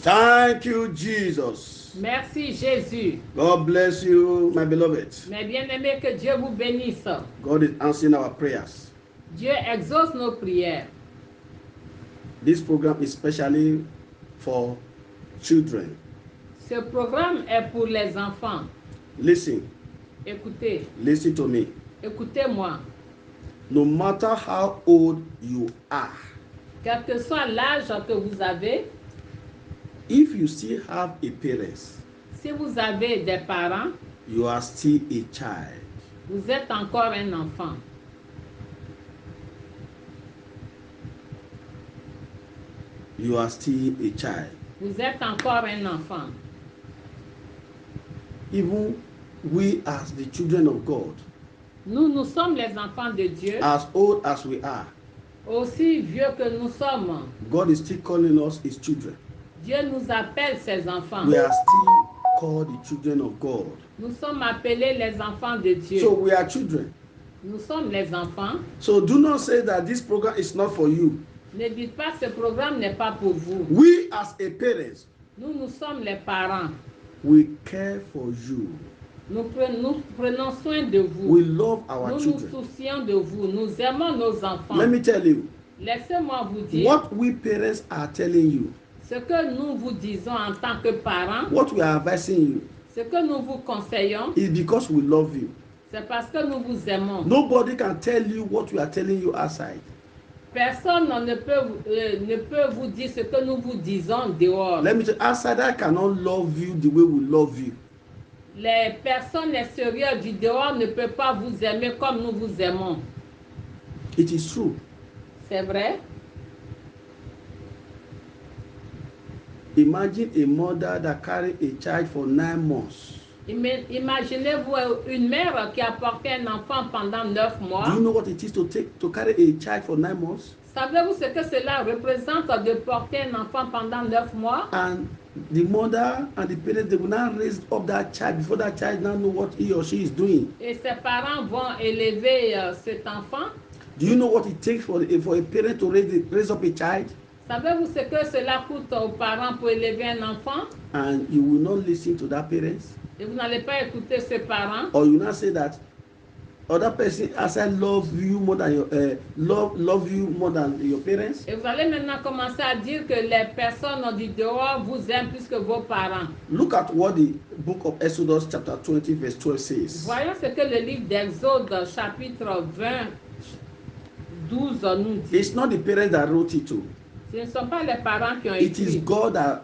Thank you, Jesus. Merci Jésus. God bless you, my beloved. Mes bien-aimés, que Dieu vous bénisse. God is answering our prayers. Dieu exauce nos prières. This program is specially for children. Ce programme est pour les enfants. Listen, Écoutez, listen to me. écoutez-moi. No matter how old you are, Quel que soit l'âge que vous avez, if you still have a parent, si vous avez des parents, you are still a child. vous êtes encore un enfant. You are still a child. Vous êtes encore un enfant. Even we as the children of God, Nous sommes les enfants de Dieu. as old as we are, Aussi vieux que nous sommes, God is still calling us his children. Dieu nous appelle ses enfants. We are still called the children of God. Nous sommes appelés les enfants de Dieu. So we are children. Nous sommes les enfants. So do not say that this program is not for you. Ne dites pas que ce programme n'est pas pour vous. We as a parents, Nous sommes les parents. we care for you. Nous prenons soin de vous. We love our Nous nous children. soucions de vous. Nous aimons nos enfants. Let me tell you, Laissez-moi vous dire what we parents are telling you, ce que nous vous disons en tant que parents, what we are advising you, ce que nous vous conseillons, is because we love you. c'est parce que nous vous aimons. Nobody can tell you what we are telling you outside. Personne ne peut vous dire ce que nous vous disons dehors. Let me tell you, outsider cannot love you the way we love you. Les personnes extérieures du dehors ne peuvent pas vous aimer comme nous vous aimons. It is true. C'est vrai? Imagine a mother that carried a child for 9 months. Imaginez-vous une mère qui a porté un enfant pendant 9 mois. Do you know what it is to carry a child for 9 months? Savez-vous ce que cela représente de porter un enfant pendant 9 mois? And the mother and the parents, they will now raise up that child before that child now know what he or she is doing. Et ses parents vont élever cet enfant. Do you know what it takes for a parent to raise up a child? Savez-vous ce que cela coûte aux parents pour élever un enfant? And you will not listen to that parents? Et vous n'allez pas écouter ses parents? Or you now say that other person outside love you more than your parents? Et vous allez maintenant commencer à dire que les personnes du dehors vous aiment plus que vos parents. Look at what the book of Exodus chapter 20 verse 12 says. Voyons ce que le livre d'Exode chapitre 20, 12 nous dit. It's not the parents that wrote it too. Ce ne sont pas les parents qui ont It is écrit. God that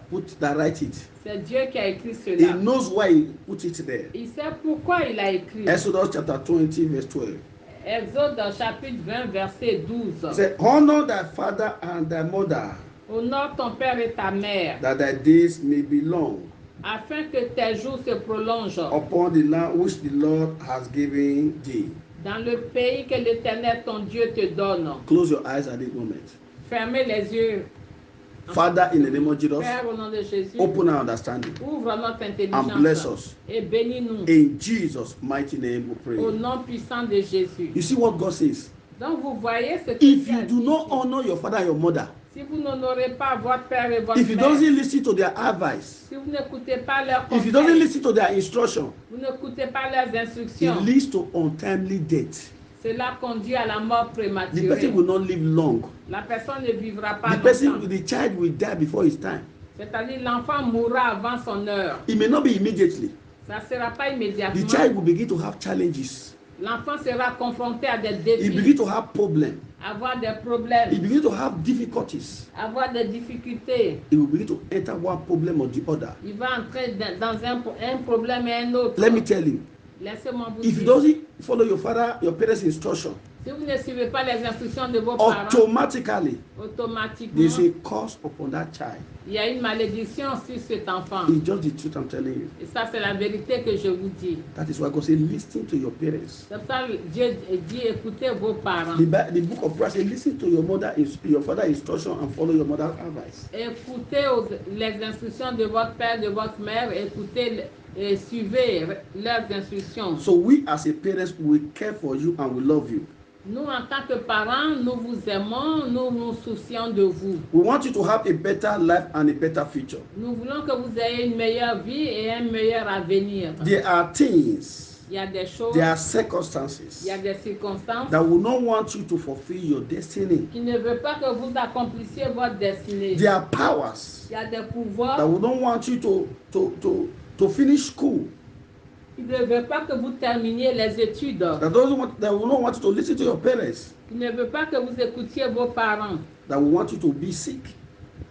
write it. C'est Dieu qui a écrit He cela. knows why he put it there. Il sait pourquoi il a écrit. Exodus chapter 20 verse 12. Exode chapitre 20 verset 12. It says, honor thy father and thy mother, Honore ton père et ta mère, that thy days may be long afin que tes jours se prolongent upon the land which the Lord has given thee. dans le pays que l'Éternel ton Dieu te donne. Close your eyes at this moment. Fermez les yeux. Father, in the name of Jesus, Père, au nom de Jésus, open our understanding ouvre notre and bless intelligence us. et bénis-nous. In Jesus' mighty name we Au pray. nom puissant de Jésus. You see what God says? Donc vous voyez ce que If Dieu a you do dit. not honor your father and your mother, Si vous n'honorez pas votre père et votre if you mère, doesn't listen to their advice, si vous n'écoutez pas leurs if you doesn't conseils, listen to their instruction, vous n'écoutez pas leurs it instructions, leads to untimely death. cela conduit à la mort The person prématurée. will not live long. La personne ne vivra pas The longtemps. child will die before his time. C'est-à-dire l'enfant mourra avant son heure. It may not be immediately. Ça ne sera pas The immédiatement. child will begin to have challenges. L'enfant sera confronté à des He begin défis, to have problems. avoir des He problèmes, begin to have difficulties. avoir des difficultés. He will begin to enter one problem or the other. Il va entrer dans un problème et un autre. Let me tell you, Laissez-moi vous if you dire. doesn't follow your parents' instruction, Si vous ne suivez pas les instructions de vos parents, automatically automatiquement, there's a curse upon that child. il y a une malédiction sur cet enfant. It's just the truth I'm telling you. Et ça, c'est la vérité que je vous dis. That is why God says, listen to your parents. C'est pour ça que Dieu dit, écoutez vos parents. The book of Proverbs says, listen to your father's instruction and follow your mother's advice. Écoutez les instructions de votre père, de votre mère. Écoutez et suivez leurs instructions. So we as a parents, we care for you and we love you. Nous, en tant que parents, nous vous aimons, nous nous soucions de vous. We want you to have a better life and a better future. Nous voulons que vous ayez une meilleure vie et un meilleur avenir. There are things, Il y a des choses, there are il circumstances y a des circonstances that will not want you to fulfill your destiny. qui ne veulent pas que vous accomplissiez votre destinée. There are powers Il y a des that pouvoirs will not want you to finish school. qui ne veulent pas que vous terminiez les études, That will not want you to listen to your parents. qui ne veulent pas que vous écoutiez vos parents, That will want you to be sick.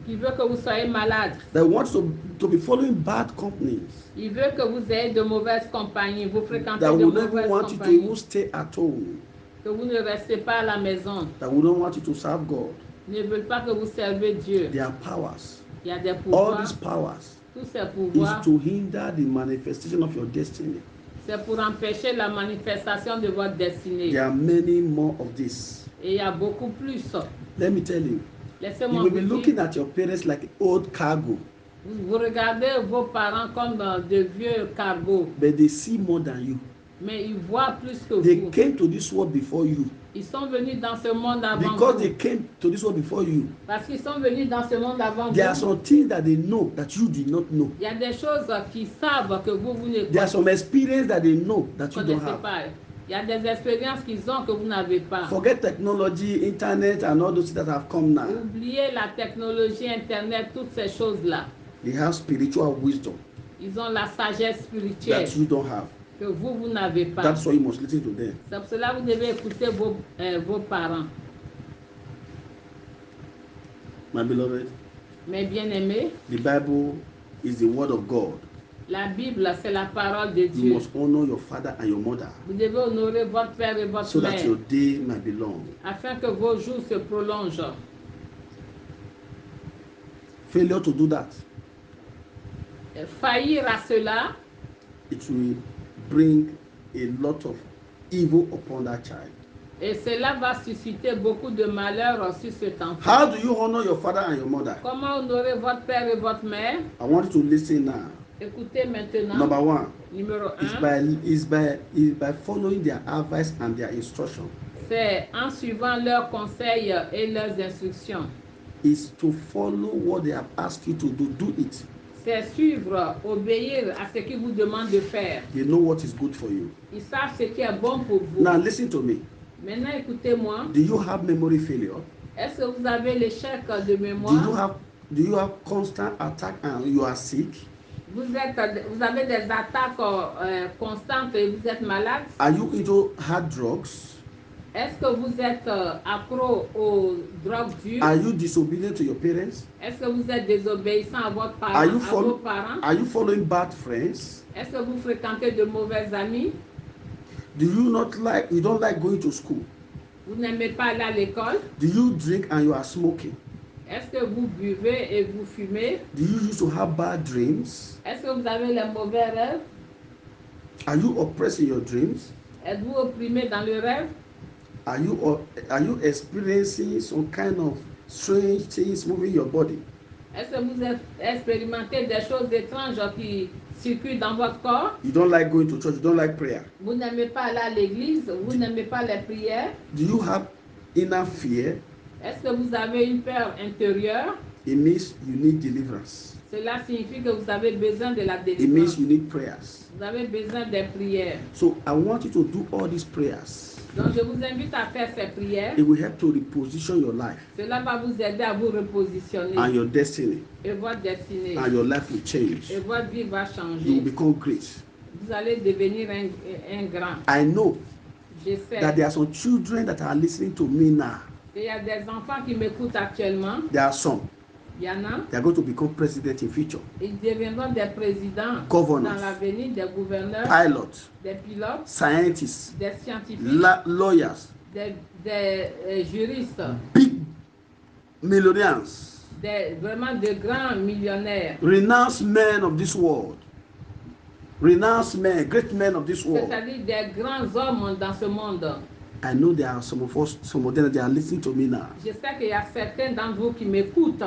qui veulent que vous soyez malade. That want you to be following bad companies. Ils veulent que vous ayez de mauvaises compagnies, vous fréquentez That de will never mauvaises want you to compagnies, even stay at home. que vous ne restez pas à la maison, That will not want you to serve God. ne veulent pas que vous servez Dieu. There are powers. Il y a des All pouvoirs, these powers tous ces is pouvoirs, to hinder the manifestation of your destiny. c'est pour empêcher la manifestation de votre destinée. There are many more of this. Et il y a beaucoup plus. Let me tell you. You Laissez-moi will vous be dire, looking at your parents like old cargo, vous regardez vos parents comme de vieux cargos, but they see more than you. mais ils voient plus que They vous. came to this world before you. Ils sont venus dans ce monde avant Because vous. they came to this world before you, Parce qu'ils sont venus dans ce monde avant there are vous. some things that they know that you did not know. Il y a des choses qu'ils savent que vous ne There are some experience that they know that you don't connaissez have. pas. Il y a des expériences qu'ils ont que vous n'avez pas. Forget technology, internet, and all those things that have come now. Oubliez la technologie, Internet, toutes ces choses-là. They have spiritual wisdom Ils ont la sagesse spirituelle that you don't have. que vous n'avez pas. That's why you must listen to them. C'est pour cela que vous devez écouter vos parents. My beloved, Mes bien-aimés, the Bible is the word of God. la Bible, c'est la parole de You Dieu. must honor your father and your mother Vous devez honorer votre père et votre so that mère your day might be long. afin que vos jours se prolongent. Failure to do that, Faillir à cela, it will bring a lot of evil upon that child. et cela va susciter beaucoup de malheur sur cet enfant. How do you honor your father and your mother? Comment honorer votre père et votre mère? I want you to listen now. Écoutez maintenant. Number one, Numéro is 1, by following their advice and their instruction. c'est en suivant leurs conseils et leurs instructions. Is to follow what they have asked you to do. Do it. C'est suivre, obéir à ce qu'ils vous demandent de faire. They know what is good for you. Ils savent ce qui est bon pour vous. Now listen to me. Maintenant, écoutez-moi. Do you have memory failure? Est-ce que vous avez l'échec de Do you mémoire? have constant attack and you are sick? Vous avez des attaques constantes et vous êtes malade? Are you into hard drugs? Est-ce que vous êtes accro aux drogues dures? Are you disobedient to your parents? Est-ce que vous êtes désobéissant à votre Are you, à vos parents? are you following bad friends? Est-ce que vous fréquentez de mauvais amis? You don't like going to school? Vous n'aimez pas aller à l'école? Do you drink and you are smoking? Est-ce que vous buvez et vous fumez? Do you used to have bad dreams? Est-ce que vous avez les mauvais rêves? Are you oppressed in your dreams? Êtes-vous opprimé dans le rêve? Are you experiencing some kind of strange things moving your body? Est-ce que vous expérimentez des choses étranges qui circulent dans votre corps? You don't like going to church, you don't like prayer. Vous n'aimez pas aller à l'église? Vous n'aimez pas les prières? Do you have inner fear? Est-ce que vous avez une peur intérieure? It means you need deliverance. Cela signifie que vous avez besoin de la It means délivrance. you need prayers. Vous avez besoin des prières. So I want you to do all these prayers. Donc je vous invite à faire ces prières. It will help to reposition your life Cela va vous aider à vous repositionner. and your destiny, Et votre destinée. and your life will change. Et votre vie va You will changer. become great. Vous allez devenir un grand. I know Je that sais. there are some children that are listening to me now. Il y a des enfants qui m'écoutent actuellement. There are some. Il y en a. They are going to become president in future. Ils deviendront des présidents Governors. dans l'avenir, des gouverneurs, Pilots, des pilotes, scientists, des scientifiques, lawyers, des juristes, big millionaires, vraiment de grands millionnaires. renounced men of this world. Renounced men, great men of this world. C'est-à-dire des grands hommes dans ce monde. I know there are some of them, they are listening to me now. Je sais qu'il y a certains d'entre vous qui m'écoutent.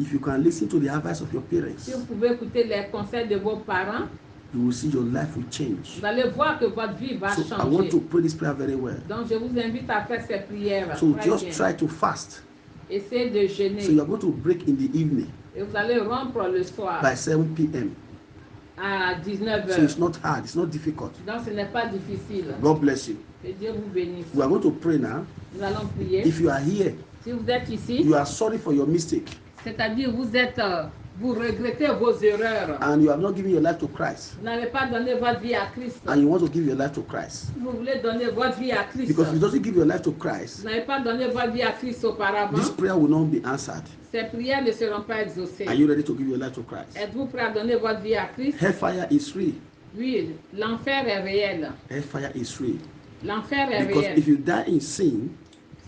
If you can listen to the advice of your parents, Si vous pouvez écouter les conseils de vos parents, you will see your life will change. Vous allez voir que votre vie va So I want changer. to pray this prayer very well. Donc je vous invite à faire ces prières. So Très just bien. try to fast. Essayez de jeûner. So you are going to break in the evening Et vous allez rompre le soir by 7 p.m. à 19h. So it's not hard, it's not difficult. Donc ce n'est pas difficile. God bless you. Que Dieu vous bénisse. We are going to pray now. Nous allons prier. If you are here, Si vous êtes ici, you are sorry for your mistake c'est-à-dire vous regrettez vos erreurs. and you have not given your life to Christ Vous n'avez pas donné votre vie à Christ. and you want to give your life to Christ. Vous voulez donner votre vie à Christ. Because if you don't give your life to Vous Christ, n'avez pas donné votre vie à Christ auparavant. this prayer will not be answered. Ces prières ne seront pas exaucées. Are you ready to give your life to Christ? Êtes-vous prêt à donner votre vie à Christ? Hellfire is free. Oui, l'enfer est réel. Hellfire is free. L'enfer est Because réel. if you die in sin,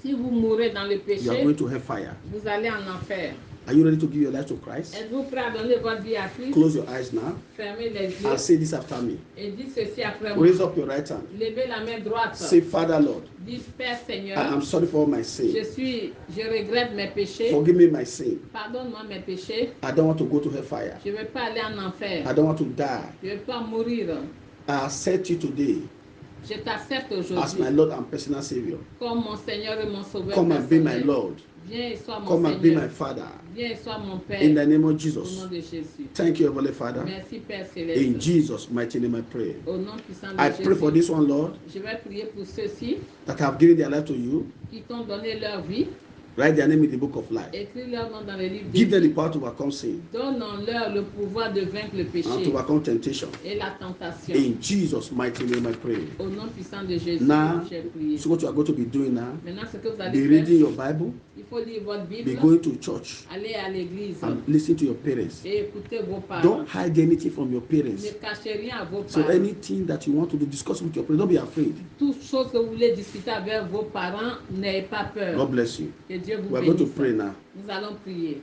Si vous mourrez dans le you are péché, going to hellfire. vous allez en enfer. Are you ready to give your life to Christ? Êtes-vous prêt à donner votre vie à Christ? Close your eyes now Fermez les yeux and say this after me. et dites ceci après moi. Raise up your right hand. Levez la main droite. Say, Father Lord, Dites, Père Seigneur, I am sorry for all my sin. je regrette mes péchés. Forgive me my sin. Pardonne-moi mes péchés. I don't want to go to hellfire. Je ne veux pas aller en enfer. I don't want to die. Je ne veux pas mourir. I accept you today Je t'accepte as my aujourd'hui Lord and personal Savior. comme mon Seigneur et mon Sauveur Come and be my personnel. Lord. Viens et sois mon Come and be my Seigneur. Father. Viens et sois mon Père. In the name of Au nom Jesus. de Jésus. Thank you, Heavenly Father. Merci Père In Céleste. Jesus' mighty name I pray. Au nom puissant de I pray for Jésus. this one, Lord, Je vais prier pour ceux-ci that have given their life to you. qui t'ont donné leur vie. Write their name in the book of life. Écris leur nom dans le livre de Give them vie. the power to overcome sin Donne-leur le pouvoir de vaincre le and to péché overcome temptation. et la tentation. In Jesus' mighty name I pray. Au nom puissant de Jésus, Now, j'ai prié. so what you are going to be doing now, Maintenant, ce que vous be allez reading faire, your Bible, il faut lire votre be Bible, going to church, aller à l'église and listen to your parents. et écouter vos parents. Don't hide anything from your Ne parents. cachez rien à vos So parents. anything that you want to discuss with your parents, don't be afraid. Toute chose que vous voulez discuter avec vos parents, n'ayez pas peur. God bless you. Que Dieu vous We are going to bénisse. pray now. Nous allons prier.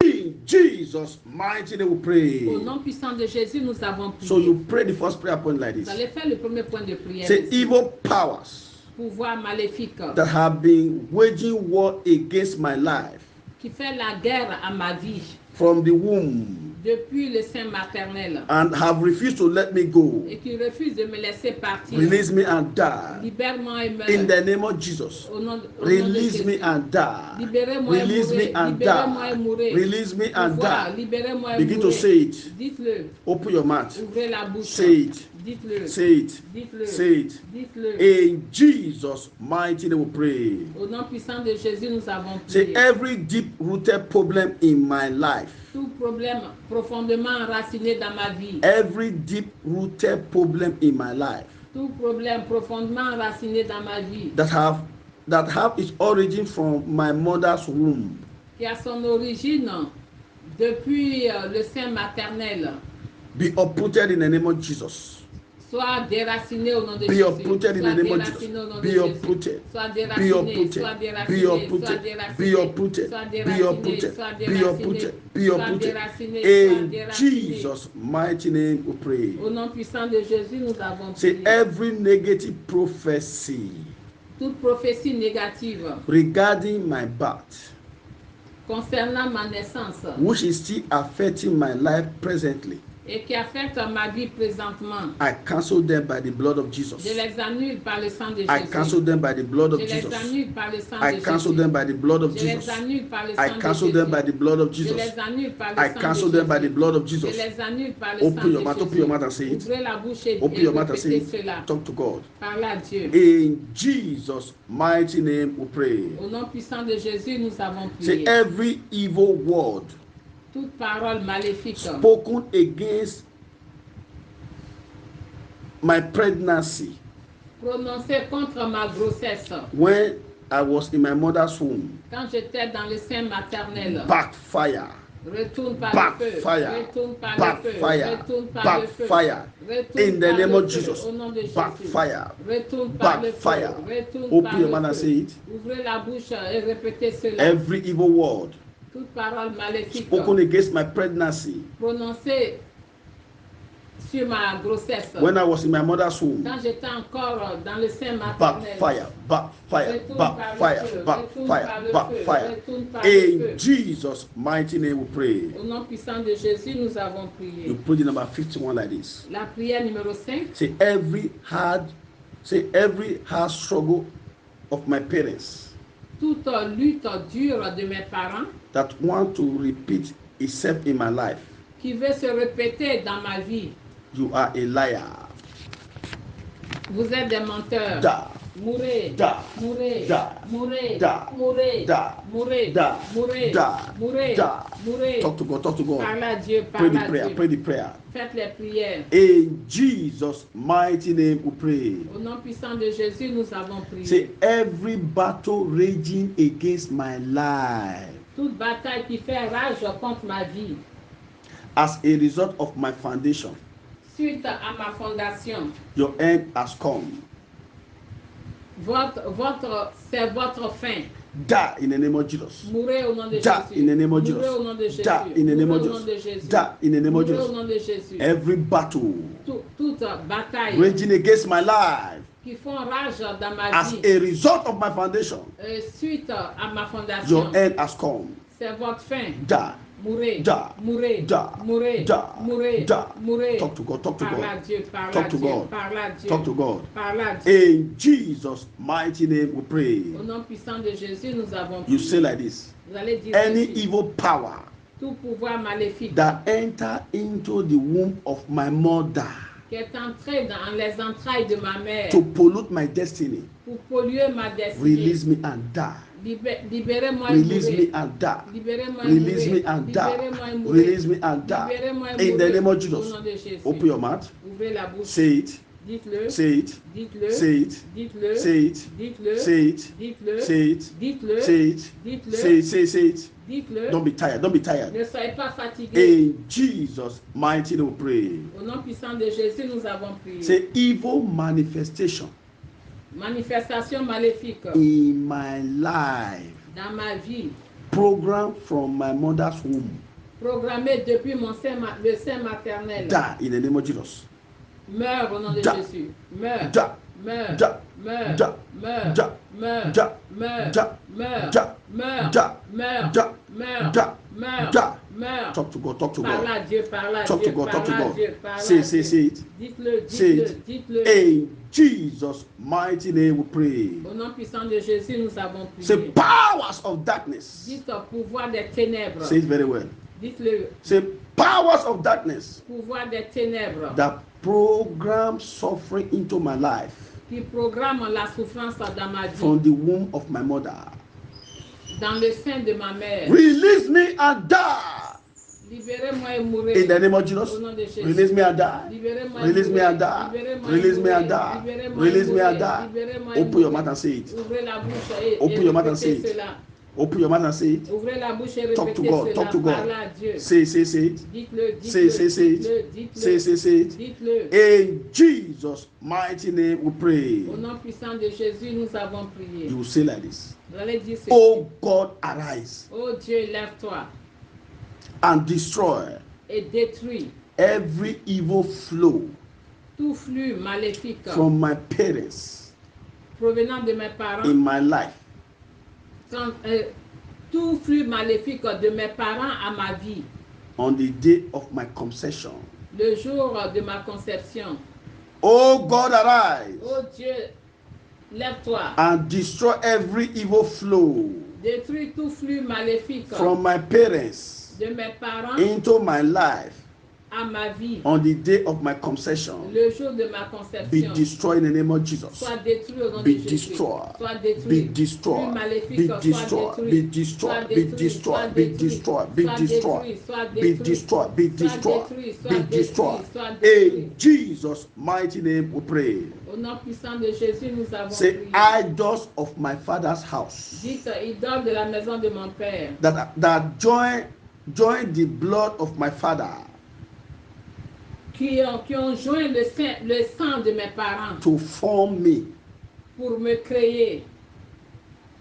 In Jesus' mighty name we Au pray. nom puissant de Jésus, nous avons So prié. you pray the first prayer point like Vous this. allez faire le premier point de prière. Say ici. evil powers Pouvoir maléfique that have been waging war against my life qui fait la guerre à ma vie from the womb depuis le sein maternel and have refused to let me go. et qui refuse de me laisser partir. Release me and die. Libère-moi et meure. In the name of Jesus. Au nom de Release me Jésus. and die. Libérez-moi et Release me mourir. and Libérez-moi et die. mourir. Release me and Pouvoir, die. libérez-moi et Begin to mourir. say it. Dites-le. Open your mouth. Ouvrez la bouche. Say it. Dites-le. Say it. Dites-le. Say it. Dites-le. In Jesus' mighty name we pray. Au nom puissant de Jésus, nous avons Say prié. every deep-rooted problem in my life. Tout problème profondément enraciné dans ma vie. Every deep-rooted problem in my life Tout problème profondément enraciné dans ma vie. that have its origin from my mother's womb. Qui a son origine depuis le sein maternel. Be uprooted in the name of Jesus. Soit déraciné au nom de Be Jésus. uprooted in the Soit name of déraciné Jesus. au nom de Be Jésus. uprooted. Soit Be déraciné, uprooted. soit Be déraciné, soit uprooted. déraciné, Be uprooted. soit Be déraciné, uprooted. soit Be déraciné, uprooted. Be soit uprooted. déraciné, soit In déraciné. Jesus' mighty name we pray. Au nom puissant de Jésus, nous avons Say prié. every negative prophecy Toute prophétie négative regarding my birth, concernant ma naissance which is still affecting my life presently, et qui affecte ma vie présentement, I cancel them by the blood of je Jesus. les annule par le sang de I cancel Jésus. them by the blood of Je les Jesus. annule par le sang I de cancel Jésus. them by the blood of Je Jesus. les annule par le I sang de cancel them by Jésus. the blood of Je Jesus. les annule par le I sang cancel de them by the Jésus. blood of Je Jesus. les annule par le Open sang your de mouth, open Jésus. your mouth and say it. Ouvrez la bouche et Open your mouth and say répétez cela. it. Talk to God. Parlez à Dieu. In Jesus' mighty name we pray. Au nom puissant de Jésus, nous avons Say prié. every evil word Toute parole maléfique spoken against my pregnancy prononcée contre ma grossesse when I was in my mother's womb quand j'étais dans le sein maternel. backfire. Retourne par le feu. Backfire. Retourne par le feu. Backfire. Retourne par le feu. Backfire. Retourne In the par name le of feu. Jesus. Au nom de Jésus. Backfire. Retourne par le feu. Backfire. Retourne Open par your le mouth and feu. say it. Ouvrez la bouche et répétez cela. Every evil word Toute parole maléfique spoken against my pregnancy prononcée sur ma grossesse. When I was in my mother's womb, Quand j'étais encore dans le sein maternel. backfire, backfire, Retourne par backfire, le feu, backfire, retourne par le feu, backfire. retourne par le In feu. Jesus' mighty name we pray. Au nom puissant de Jésus, nous avons prié. You put the number 51 like this. La prière numéro 5. Say every hard struggle of my parents Toute lutte dure de mes parents that want to repeat itself in my life. qui veut se répéter dans ma vie. You are a liar. Vous êtes des menteurs. Da. Mourez, Da. mourez, Da. mourez, Da. mourez, Da. mourez, Da. mourez, Da. mourez, Da. mourez. Talk to God, talk to God. Parlez à Dieu, Pray parlez the à prayer, Dieu. pray the prayer. Faites les prières. In Jesus' mighty name we pray. Au nom puissant de Jésus, nous avons prié. Say every battle raging against my life Toute bataille qui fait rage contre ma vie, as a result of my foundation, suite à ma fondation, your end has come. c'est votre fin. Die in the name of Jesus. Mourez au nom de Die Jésus. in the name of Mourez Jesus. au nom de Jésus. Die in the name of Mourez au nom de Jesus. Jésus. Die in the name of Mourez au Jesus. nom de Jésus. Every battle Toute bataille raging against my life qui font rage dans ma as vie, a result of my foundation, suite à ma fondation, your end has come. c'est votre fin. Die. Mourez, Da. mourez, Da. mourez, Da. mourez, Da. mourez. Talk to God, talk to Parle à God. Dieu, parle Talk à to Dieu, God. parle à Dieu. Talk to God. Parle à Dieu. In Jesus' mighty name we pray. Au nom puissant de Jésus, nous avons You prié. say like this. Vous allez dire Any ceci. evil power Tout pouvoir maléfique that enter into the womb of my mother qui est entré dans les entrailles de ma mère to pollute my destiny, pour polluer ma destinée. release me and die. Libérez-moi et Release mourrez. me and die. Libérez-moi et Release mourrez. me and die. Libérez-moi et mourrez. Release me and die. Libérez-moi et In the mourrez. name of Au Jesus. nom de Jésus. Open your mouth. Ouvrez la bouche. Say it. Dites-le. Say it. Dites-le. Say it. Dites-le. Say it. Dites-le. Say it. Dites-le. Say it. Dites-le. Say it. Dites-le. Say it. Dites-le. Don't be tired. Don't be tired. Ne soyez pas fatigués. In Jesus' mighty name we pray. Au nom puissant de Jésus, nous avons prié. Say evil manifestation Manifestation maléfique in my life. dans ma vie, Program from my mother's womb. programmée depuis le sein maternel. Die in the name of Jesus. Meurs au nom de Da. Jésus. Meurs. Die. Meurs. Da. Meurs. Da. Meurs. Da. Meurs. Da. Meurs. Da. Meurs. Da. Meurs. Da. Meurs. Da. Meurs. Da. Meurs. Da. Meurs. Talk to God. Talk to Parle God. à Dieu, parle à Talk Dieu, to God. Talk to parle à God. Dieu, parle Say, à say, Dieu. say it. Dites-le, Say dites-le, it. dites-le. In Jesus' mighty name we pray. Au nom puissant de Jésus, nous avons Say prié. powers of darkness. Dites au pouvoir des ténèbres. Say it very well. Dites-le, Say powers of darkness pouvoir des ténèbres that program suffering into my life qui programme la souffrance dans ma vie, from the womb of my mother. dans le sein de ma mère. Release me and die. Libérez-moi et mourrez. In the name of Jesus. Au nom de Jésus. Release me and die. Libérez-moi et Release me mourrez. and die. Libérez-moi et Release me and mourrez. die. Libérez-moi et Release me and mourrez. die. Libérez-moi et Open your mourrez. mouth and say it. Ouvrez la bouche et Open your mouth and répétez say it. cela. Open your mouth and say it. Ouvrez la bouche et Talk to répétez God. cela. Talk to Parlez à God. Dieu. Say it. Dites-le, Say dites-le, it. dites-le, dites-le. Say it. Dites-le. In Jesus' mighty name we pray. Au nom puissant de Jésus, nous avons prié. You will say like this. Vous allez dire ceci. Oh God, arise Oh Dieu, lève-toi and destroy et détruis every evil flow tout flux maléfique from my parents provenant de mes parents, in my life tout flux maléfique de mes parents à ma vie, on the day of my conception. le jour de ma conception. Oh God, arise Oh Dieu, lève-toi, and destroy every evil flow détruis tout flux maléfique from my parents de mes parents into my life à ma vie, on the day of my conception. le jour de ma Be conception. destroyed in the name of Jesus. Soit détruit au nom Be de Jésus. destroyed. Soit Be détruit. destroyed. Flux maléfique, Be soit destroyed. détruit. Be destroyed. Soit Be détruit, destroyed. soit Be détruit, destroyed. Be soit destroyed. détruit, soit Be détruit, destroyed. Be soit destroyed. détruit, soit Be détruit, destroyed. soit détruit. In Jesus' mighty name we pray. Au nom puissant de Jésus, nous avons Say, prié. idols of my father's house Dites, idole de la maison de mon père, that join the blood of my father qui ont joint le sang de mes parents to form me, pour me créer.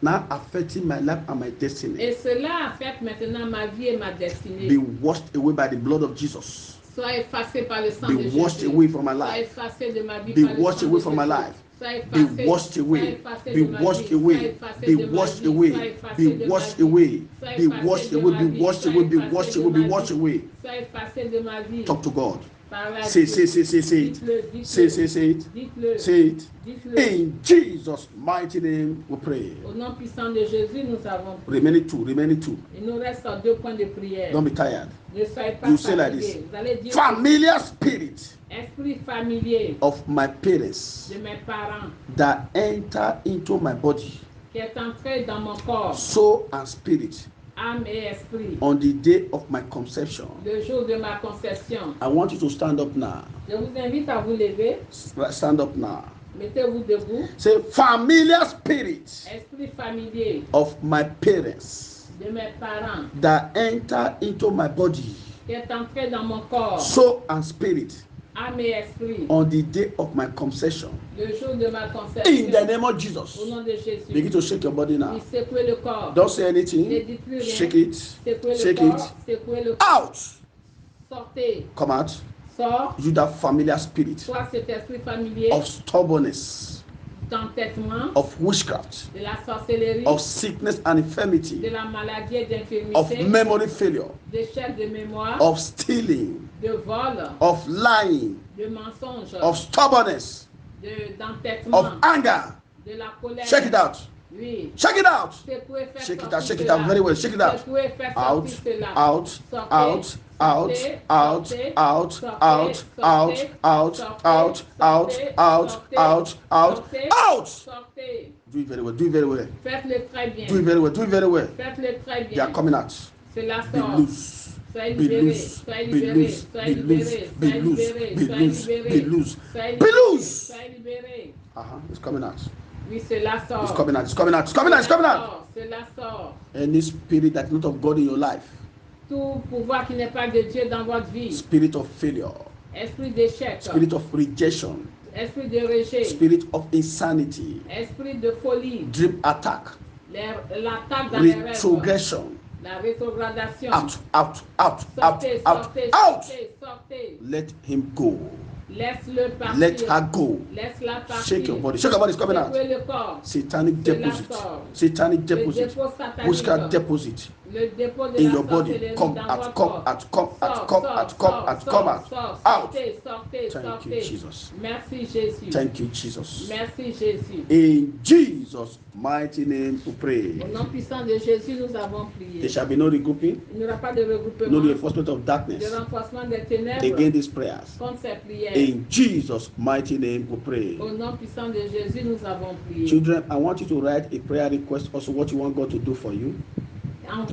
now affecting my life and my destiny. Et cela affecte maintenant ma vie et ma Be destinée. washed away by the blood of Jesus. Sois effacé par le sang de Be Jésus. washed away from my Sois life. effacé de ma vie Be par le washed sang away de from my Jésus. life. Sois Be effacé. washed Sois away. effacé Be de ma washed vie. Sois away. effacé Be de ma washed vie. away. Sois Be effacé de ma washed vie. away. Sois Be effacé washed de away. ma Be vie. washed Sois away. Be effacé washed de away. Be ma washed vie. away. Sois effacé de ma vie. Talk to God. Parle à Say, Dieu. say it. Dites-le, dites-le. Say it. Dites-le. Say it. Dites-le. In Jesus' mighty name we pray. Au nom puissant de Jésus, nous avons prié. Remaining two. Il nous reste 2 points de prière. Don't be tired. Ne soyez pas You say like fatigués. this. Vous allez dire Familiar spirit esprit familier of my parents de mes parents that enter into my body, qui est entré dans mon corps, soul and spirit, âme et esprit, on the day of my conception. le jour de ma conception. I want you to stand up now. Je vous invite à vous lever. Stand up now. Mettez-vous debout. Say, familiar spirit Esprit familier of my parents de mes parents that enter into my body, qui est entré dans mon corps, soul and spirit, âme et esprit, on the day of my conception. le jour de ma In the conception. name of Jesus. Au nom de Jésus. Begin to shake your body now. Oui, secouez le corps. Don't say Ne anything. dites plus rien. Shake it. Secouez le Shake corps. it. Secouez le corps. Out. Sortez. Come out. Sors. You that familiar spirit Soit cet esprit familier of stubbornness, d'entêtement, of witchcraft, de la sorcellerie, of sickness and de infirmity, la maladie et of d'infirmité, memory failure, d'échec de mémoire, of stealing, de vol, of lying, de mensonge, of stubbornness, d'entêtement, of anger. de la colère. Shake it out. Oui. Shake it out. Secouez, faites Shake it sortir out. Shake it cela. out very well. Shake it out. Secouez, faites Out. sortir cela. Out. Sortez, Out. Out. sortez, Out. sortez, Out. sortez, Out. sortez, Out. sortez, Out. sortez, Out. Out. sortez, Out. sortez, Out. Out. sortez, Out. sortez. Do it very well. Do it very well. Faites-le très bien. Do it very well. Do it very well. Faites-le très They are bien. coming out. Cela Be sort. loose. Soyez Be libérés, loose. soyez Be libérés, loose. soyez Be loose. libérés, Be soyez loose. libérés, Be soyez loose. libérés, Be loose. soyez Be libérés, loose. soyez libérés. It's coming out. Oui, cela sort. It's coming out. It's coming out. It's coming out. It's coming out. Cela sort. Any spirit that's not of God in your life, Tout pouvoir qui n'est pas de Dieu dans votre vie. spirit of failure, Esprit d'échec, spirit of rejection, esprit de rejet, spirit of insanity, esprit de folie, dream attack, l'attaque dans les rêves, retrogression, la rétrogradation. out, out, out, out, Sortez, out, sortez, out. sortez, sortez. Let him go. Laisse-le partir. Let her go. Laisse-la partir. Shake your body. Shake your body. It's coming out. Secouez le corps. Satanic Cela deposit. sort. Satanic Le deposit. dépôt satanique. Witchcraft deposit Le dépôt de in la your body. sorcellerie Come dans out, votre come corps. out, come out, Sort, come sort, out, come sort, out, sort, come out. sort, Out. sortez, sortez, Thank you, sortez. Jesus. Merci Jésus. Thank you, Jesus. Merci Jésus. In Jesus' mighty name we pray. Au nom puissant de Jésus, nous avons prié. There shall be no regrouping, Il n'y aura pas de regroupement, no reinforcement of de darkness renforcement des ténèbres against these prayers. contre ces prières. In Jesus' mighty name we pray. Au nom puissant de Jésus, nous avons prié. Children, I want you to write a prayer request, also what you want God to do for you.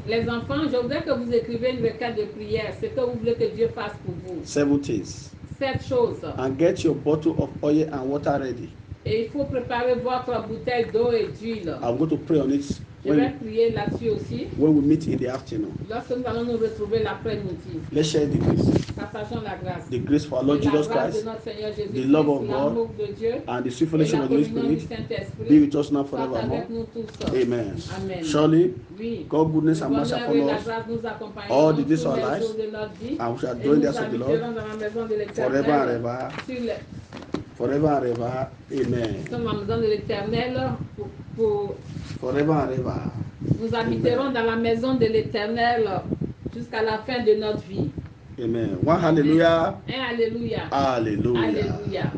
Les enfants, je voudrais que vous écriviez une requête de prière, ce que vous voulez que Dieu fasse pour vous. 7 things. 7 choses. And get your bottle of oil and water ready. Et il faut préparer votre bouteille d'eau et d'huile. I'm going to pray on it Je vais when prier là-dessus aussi. we meet in the afternoon. Lorsque nous allons nous retrouver l'après-midi, Let's share the grace. partageons la grâce. The grace for our Lord Et la Jesus grâce Christ de notre Seigneur Jésus, the love of l'amour de Dieu and the sweet et fellowship la of the Holy communion du Spirit Saint-Esprit be with us now soient forevermore. avec nous tous. Amen. Amen. Surely, Oui. God's goodness Le and mercy bonheur et follow la us, grâce nous accompagneront all the tous days of our les lives, jours de notre vie. and we shall Et dwell in nous the house of the Lord habiterons dans la maison de l'Éternel. forever and ever. Sur le- Forever and ever. Amen. Nous sommes dans la maison de l'Éternel pour Forever and ever. nous habiterons dans la maison de l'Éternel jusqu'à la fin de notre vie. Amen. One hallelujah. Un Alléluia. Hallelujah. Alléluia.